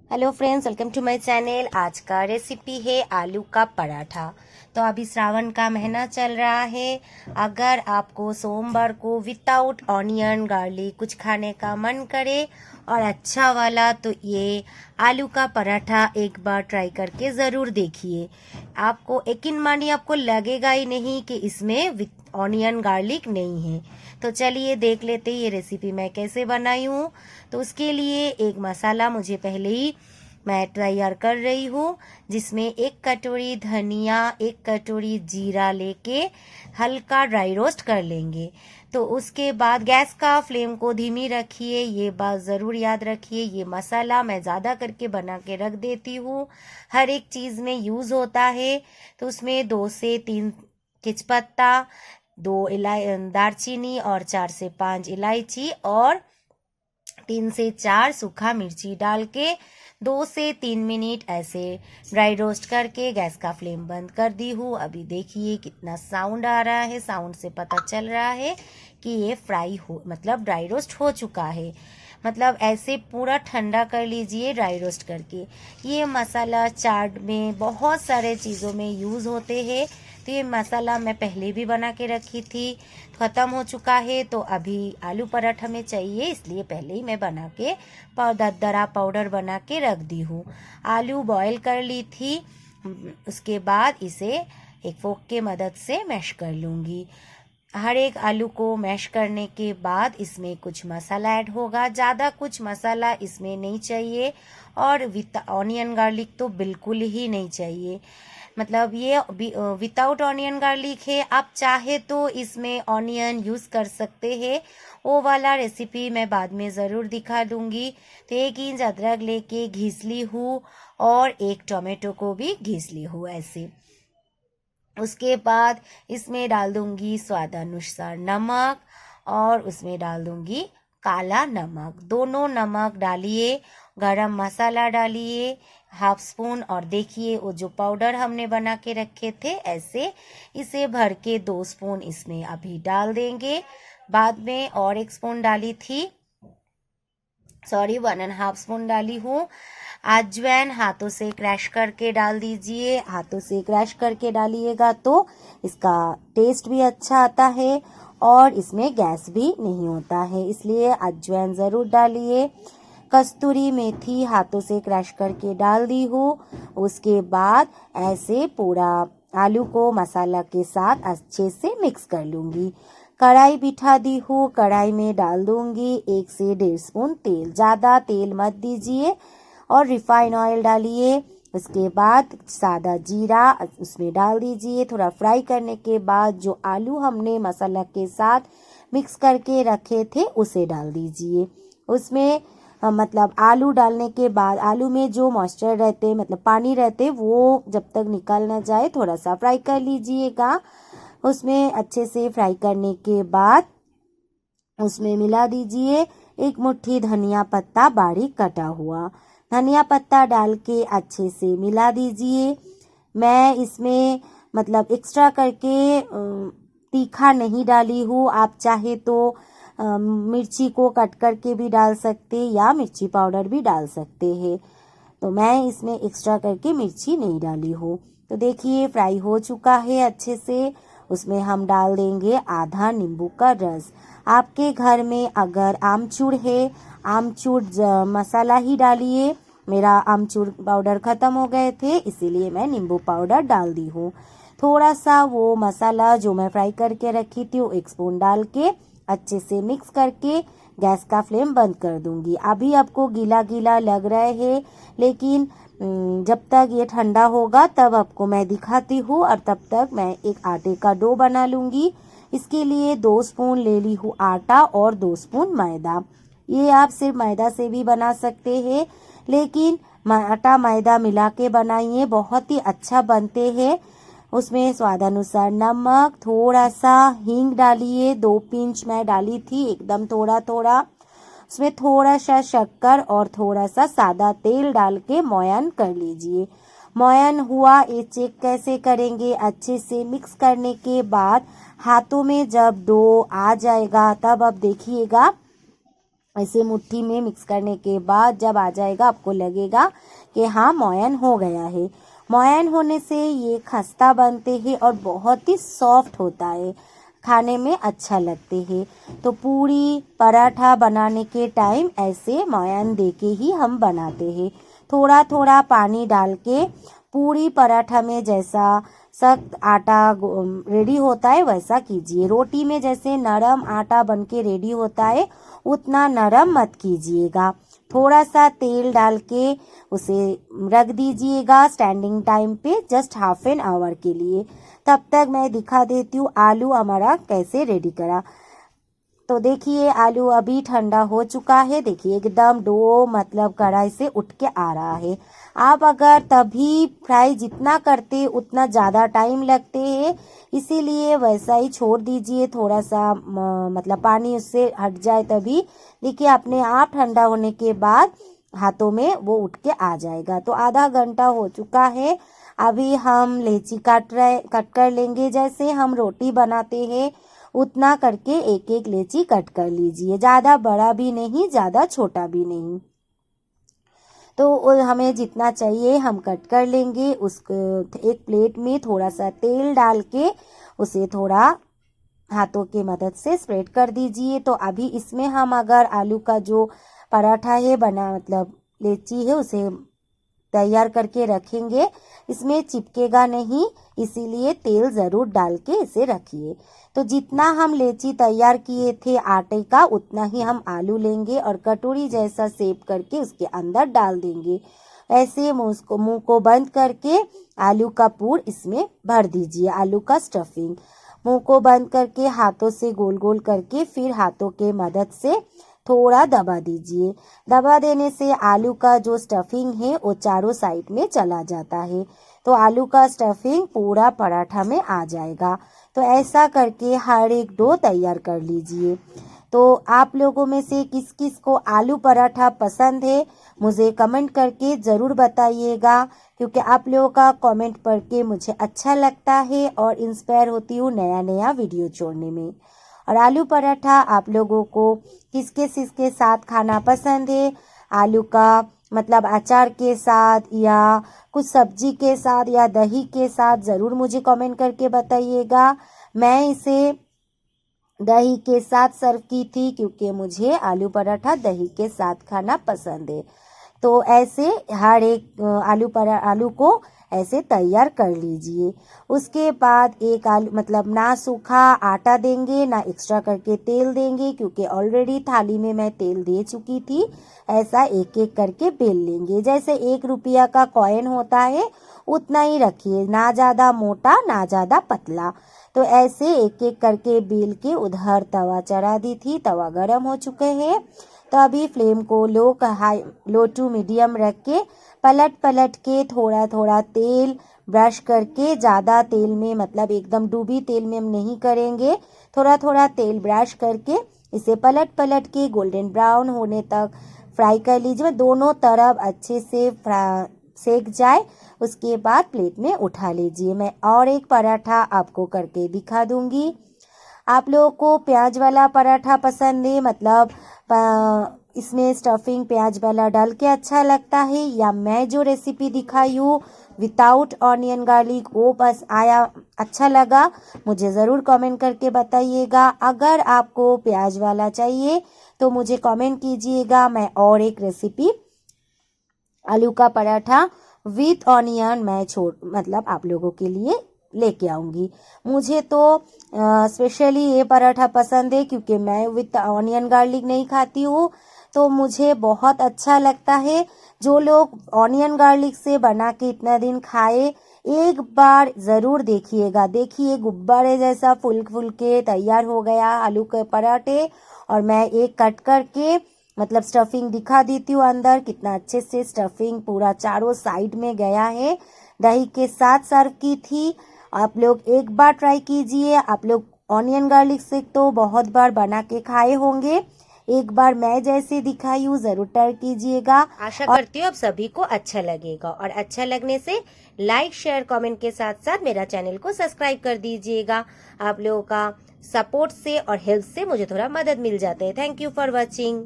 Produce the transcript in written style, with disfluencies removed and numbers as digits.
Hello friends, welcome to my channel. आज का recipe है आलू का पराठा। तो अभी श्रावण का महीना चल रहा है। अगर आपको सोमवार को विदाउट ऑनियन गार्लिक कुछ खाने का मन करे और अच्छा वाला, तो ये आलू का पराठा एक बार ट्राई करके ज़रूर देखिए। आपको यकीन मानिए, आपको लगेगा ही नहीं कि इसमें ऑनियन गार्लिक नहीं है। तो चलिए देख लेते ये रेसिपी मैं कैसे बनाई हूँ। तो उसके लिए एक मसाला मुझे पहले ही मैं तैयार कर रही हूँ, जिसमें 1 कटोरी धनिया, 1 कटोरी जीरा लेके हल्का ड्राई रोस्ट कर लेंगे। तो उसके बाद गैस का फ्लेम को धीमी रखिए। ये बात ज़रूर याद रखिए, ये मसाला मैं ज़्यादा करके बना के रख देती हूँ, हर एक चीज़ में यूज़ होता है। तो उसमें 2 से 3 तेजपत्ता, 2 दालचीनी और 4 से 5 इलायची और 3 से 4 सूखा मिर्ची डाल के 2 से 3 मिनट ऐसे ड्राई रोस्ट करके गैस का फ्लेम बंद कर दी हूँ। अभी देखिए कितना साउंड आ रहा है। साउंड से पता चल रहा है कि ये फ्राई हो, मतलब ड्राई रोस्ट हो चुका है। मतलब ऐसे पूरा ठंडा कर लीजिए ड्राई रोस्ट करके। ये मसाला चाट में बहुत सारे चीज़ों में यूज़ होते हैं। तो ये मसाला मैं पहले भी बना के रखी थी, ख़त्म हो चुका है। तो अभी आलू पराठा में चाहिए, इसलिए पहले ही मैं बना के दरदरा पाउडर बना के रख दी हूँ। आलू बॉईल कर ली थी, उसके बाद इसे एक फोक के मदद से मैश कर लूँगी। हर एक आलू को मैश करने के बाद इसमें कुछ मसाला ऐड होगा। ज़्यादा कुछ मसाला इसमें नहीं चाहिए और ऑनियन गार्लिक तो बिल्कुल ही नहीं चाहिए। मतलब ये विदाउट ऑनियन गार्लिक है। आप चाहे तो इसमें ऑनियन यूज़ कर सकते हैं, वो वाला रेसिपी मैं बाद में ज़रूर दिखा दूंगी। तो 1 इंच अदरक लेके घिस ली हूँ और एक टोमेटो को भी घिस ली हूँ ऐसे। उसके बाद इसमें डाल दूंगी स्वादानुसार नमक और उसमें डाल दूंगी काला नमक। दोनों नमक डालिए, गरम मसाला डालिए 1/2 स्पून, और देखिए वो जो पाउडर हमने बना के रखे थे ऐसे, इसे भर के 2 स्पून इसमें अभी डाल देंगे। बाद में और 1 स्पून डाली थी, 1.5 स्पून डाली हूँ। अजवाइन हाथों से क्रैश करके डाल दीजिए। हाथों से क्रैश करके डालिएगा तो इसका टेस्ट भी अच्छा आता है और इसमें गैस भी नहीं होता है, इसलिए अजवाइन ज़रूर डालिए। कस्तूरी मेथी हाथों से क्रैश करके डाल दी हूँ। उसके बाद ऐसे पूरा आलू को मसाला के साथ अच्छे से मिक्स कर लूँगी। कढ़ाई बिठा दी हूँ, कढ़ाई में डाल दूँगी 1 से 1.5 स्पून तेल। ज़्यादा तेल मत दीजिए और रिफाइन ऑयल डालिए। उसके बाद सादा जीरा उसमें डाल दीजिए। थोड़ा फ्राई करने के बाद जो आलू हमने मसाला के साथ मिक्स करके रखे थे उसे डाल दीजिए। उसमें मतलब आलू डालने के बाद आलू में जो मॉइस्चर रहते, मतलब पानी रहते, वो जब तक निकल ना जाए थोड़ा सा फ्राई कर लीजिएगा। उसमें अच्छे से फ्राई करने के बाद उसमें मिला दीजिए 1 मुट्ठी धनिया पत्ता बारीक कटा हुआ। धनिया पत्ता डाल के अच्छे से मिला दीजिए। मैं इसमें मतलब एक्स्ट्रा करके तीखा नहीं डाली हूँ। आप चाहे तो मिर्ची को कट करके भी डाल सकते या मिर्ची पाउडर भी डाल सकते हैं। तो मैं इसमें एक्स्ट्रा करके मिर्ची नहीं डाली हूँ। तो देखिए फ्राई हो चुका है अच्छे से। उसमें हम डाल देंगे आधा नींबू का रस। आपके घर में अगर आमचूर है, आमचूर मसाला ही डालिए। मेरा आमचूर पाउडर ख़त्म हो गए थे, इसीलिए मैं नींबू पाउडर डाल दी हूँ। थोड़ा सा वो मसाला जो मैं फ्राई करके रखी थी वो 1 स्पून डाल के अच्छे से मिक्स करके गैस का फ्लेम बंद कर दूंगी। अभी आपको गीला गीला लग रहा है, लेकिन जब तक ये ठंडा होगा तब आपको मैं दिखाती हूँ, और तब तक मैं एक आटे का डो बना लूँगी। इसके लिए 2 स्पून ले ली हूँ आटा और 2 स्पून मैदा। ये आप सिर्फ मैदा से भी बना सकते हैं, लेकिन आटा मैदा मिला के बनाइए, बहुत ही अच्छा बनते हैं। उसमें स्वादानुसार नमक, थोड़ा सा हींग डालिए, 2 पिंच मैं डाली थी, एकदम थोड़ा थोड़ा। उसमें थोड़ा सा शक्कर और थोड़ा सा सादा तेल डाल के मोयन कर लीजिए। मोयन हुआ ये चेक कैसे करेंगे, अच्छे से मिक्स करने के बाद हाथों में जब डो आ जाएगा तब अब देखिएगा ऐसे मुट्ठी में मिक्स करने के बाद जब आ जाएगा आपको लगेगा कि हाँ मोयन हो गया है। मोयन होने से ये खस्ता बनते हैं और बहुत ही सॉफ्ट होता है, खाने में अच्छा लगते हैं। तो पूरी पराठा बनाने के टाइम ऐसे मोयन दे के ही हम बनाते हैं। थोड़ा थोड़ा पानी डाल के पूरी पराठा में जैसा सख्त आटा रेडी होता है वैसा कीजिए। रोटी में जैसे नरम आटा बन के रेडी होता है उतना नरम मत कीजिएगा। थोड़ा सा तेल डाल के उसे रख दीजिएगा स्टैंडिंग टाइम पे जस्ट हाफ एन आवर के लिए। तब तक मैं दिखा देती हूँ आलू हमारा कैसे रेडी करा। तो देखिए आलू अभी ठंडा हो चुका है। देखिए एकदम डो मतलब कढ़ाई से उठ के आ रहा है। आप अगर तभी फ्राई जितना करते उतना ज़्यादा टाइम लगते हैं, इसीलिए वैसा ही छोड़ दीजिए। थोड़ा सा मतलब पानी उससे हट जाए तभी देखिए अपने आप ठंडा होने के बाद हाथों में वो उठ के आ जाएगा। तो आधा घंटा हो चुका है। अभी हम लेची कट कर लेंगे। जैसे हम रोटी बनाते हैं उतना करके एक एक लेची कट कर लीजिए, ज़्यादा बड़ा भी नहीं ज़्यादा छोटा भी नहीं। तो हमें जितना चाहिए हम कट कर लेंगे। उसको एक प्लेट में थोड़ा सा तेल डाल के उसे थोड़ा हाथों की मदद से स्प्रेड कर दीजिए। तो अभी इसमें हम अगर आलू का जो पराठा है बना मतलब लेची है उसे तैयार करके रखेंगे, इसमें चिपकेगा नहीं, इसीलिए तेल ज़रूर डाल के इसे रखिए। तो जितना हम लेची तैयार किए थे आटे का उतना ही हम आलू लेंगे और कटोरी जैसा शेप करके उसके अंदर डाल देंगे। ऐसे मुंह को बंद करके आलू का पूर इसमें भर दीजिए। आलू का स्टफिंग मुंह को बंद करके हाथों से गोल गोल करके फिर हाथों के मदद से थोड़ा दबा दीजिए। दबा देने से आलू का जो स्टफिंग है वो चारों साइड में चला जाता है, तो आलू का स्टफिंग पूरा पराठा में आ जाएगा। तो ऐसा करके हर एक डो तैयार कर लीजिए। तो आप लोगों में से किस किस को आलू पराठा पसंद है मुझे कमेंट करके ज़रूर बताइएगा, क्योंकि आप लोगों का कमेंट पढ़ के मुझे अच्छा लगता है और इंस्पायर होती हूँ नया नया वीडियो छोड़ने में। और आलू पराठा आप लोगों को किसके साथ खाना पसंद है? आलू का मतलब अचार के साथ या कुछ सब्जी के साथ या दही के साथ ज़रूर मुझे कमेंट करके बताइएगा। मैं इसे दही के साथ सर्व की थी क्योंकि मुझे आलू पराठा दही के साथ खाना पसंद है। तो ऐसे हर एक आलू को ऐसे तैयार कर लीजिए। उसके बाद एक आलू मतलब ना सूखा आटा देंगे ना एक्स्ट्रा करके तेल देंगे, क्योंकि ऑलरेडी थाली में मैं तेल दे चुकी थी। ऐसा एक एक करके बेल लेंगे। जैसे 1 रुपया का कॉइन होता है उतना ही रखिए, ना ज़्यादा मोटा ना ज़्यादा पतला। तो ऐसे एक एक करके बेल के उधर तवा चढ़ा दी थी। तवा गरम हो चुके हैं, तो अभी फ्लेम को लो टू मीडियम रख के पलट के थोड़ा थोड़ा तेल ब्रश करके, ज़्यादा तेल में मतलब एकदम डूबी तेल में हम नहीं करेंगे, थोड़ा थोड़ा तेल ब्रश करके इसे पलट के गोल्डन ब्राउन होने तक फ्राई कर लीजिए। दोनों तरफ अच्छे से सेक जाए उसके बाद प्लेट में उठा लीजिए। मैं और एक पराठा आपको करके दिखा दूंगी। आप लोगों को प्याज वाला पराठा पसंद है, मतलब इसमें स्टफिंग प्याज वाला डाल के अच्छा लगता है, या मैं जो रेसिपी दिखाई हूँ विदाउट ऑनियन गार्लिक वो बस अच्छा लगा, मुझे ज़रूर कमेंट करके बताइएगा। अगर आपको प्याज वाला चाहिए तो मुझे कमेंट कीजिएगा, मैं और एक रेसिपी आलू का पराठा विथ ऑनियन मैं मतलब आप लोगों के लिए लेके आऊँगी। मुझे तो स्पेशली ये पराठा पसंद है क्योंकि मैं विथ ऑनियन गार्लिक नहीं खाती हूँ, तो मुझे बहुत अच्छा लगता है। जो लोग ऑनियन गार्लिक से बना के इतना दिन खाए एक बार ज़रूर देखिएगा। देखिए गुब्बारे जैसा फुल के तैयार हो गया आलू के पराठे। और मैं एक कट करके मतलब स्टफिंग दिखा देती हूँ अंदर, कितना अच्छे से स्टफिंग पूरा चारों साइड में गया है। दही के साथ सर्व की थी। आप लोग एक बार ट्राई कीजिए। आप लोग ऑनियन गार्लिक से तो बहुत बार बना के खाए होंगे, एक बार मैं जैसे दिखाई हूँ ज़रूर ट्राई कीजिएगा। आशा करती हूँ आप सभी को अच्छा लगेगा, और अच्छा लगने से लाइक शेयर कमेंट के साथ साथ मेरा चैनल को सब्सक्राइब कर दीजिएगा। आप लोगों का सपोर्ट से और हेल्प से मुझे थोड़ा मदद मिल जाता है। Thank you for watching.